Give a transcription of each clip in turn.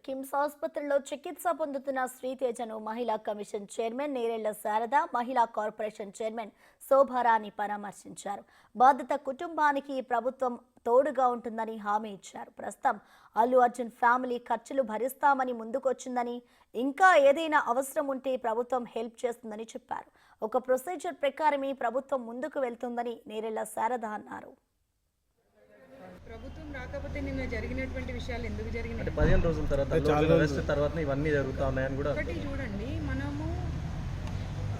కిమ్స్ ఆసుపత్రిలో చికిత్స పొందుతున్న శ్రీతేజను మహిళా కమిషన్ చైర్మన్ నేరెళ్ల శారద, మహిళా కార్పొరేషన్ చైర్మన్ శోభారాణి పరామర్శించారు. బాధిత కుటుంబానికి ప్రభుత్వం తోడుగా ఉంటుందని హామీ ఇచ్చారు. ప్రస్తుతం అల్లు అర్జున్ ఫ్యామిలీ ఖర్చులు భరిస్తామని ముందుకొచ్చిందని, ఇంకా ఏదైనా అవసరం ఉంటే ప్రభుత్వం హెల్ప్ చేస్తుందని చెప్పారు. ఒక ప్రొసీజర్ ప్రకారమే ప్రభుత్వం ముందుకు వెళ్తుందని నేరెళ్ల శారద అన్నారు. ప్రభుత్వం రాకపోతే నిన్న జరిగినటువంటి విషయాలు ఎందుకు జరిగినాయి? 15 రోజుల తర్వాత ఇవన్నీ జరుగుతా ఉన్నాయని కూడా ఒకటి చూడండి, మనము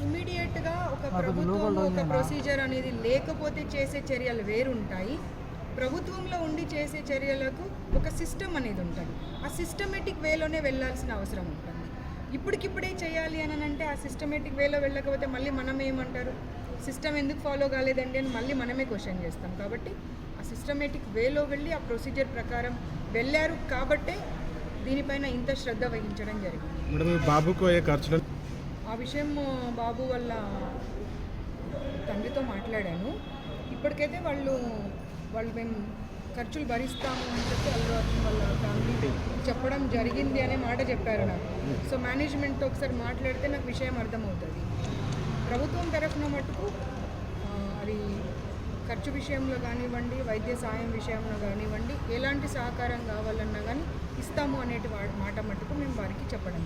ఇమీడియట్గా ఒక ప్రభుత్వం ఒక ప్రొసీజర్ అనేది లేకపోతే చేసే చర్యలు వేరుంటాయి. ప్రభుత్వంలో ఉండి చేసే చర్యలకు ఒక సిస్టమ్ అనేది ఉంటుంది. ఆ సిస్టమేటిక్ వేలోనే వెళ్ళాల్సిన అవసరం ఉంటుంది. ఇప్పటికిప్పుడే చేయాలి అని అంటే ఆ సిస్టమేటిక్ వేలో వెళ్ళకపోతే మళ్ళీ మనం ఏమంటారు, సిస్టమ్ ఎందుకు ఫాలో కాలేదండి అని మళ్ళీ మనమే క్వశ్చన్ చేస్తాం. కాబట్టి ఆ సిస్టమేటిక్ వేలో వెళ్ళి ఆ ప్రొసీజర్ ప్రకారం వెళ్ళారు కాబట్టే దీనిపైన ఇంత శ్రద్ధ వహించడం జరిగింది. బాబుకు అయ్యే ఖర్చులు ఆ విషయం బాబు వాళ్ళ తండ్రితో మాట్లాడాను. ఇప్పటికైతే వాళ్ళు మేము ఖర్చులు భరిస్తాము అని చెప్పి అల్లు అర్జున్ వాళ్ళ ఫ్యామిలీ చెప్పడం జరిగింది అనే మాట చెప్పారు నాకు. సో మేనేజ్మెంట్తో ఒకసారి మాట్లాడితే నాకు విషయం అర్థమవుతుంది. ప్రభుత్వం తరఫున మటుకు అది ఖర్చు విషయంలో కానివ్వండి, వైద్య సాయం విషయంలో కానివ్వండి, ఎలాంటి సహకారం కావాలన్నా కానీ ఇస్తాము అనేటి మాట మటుకు మేము వారికి చెప్పడం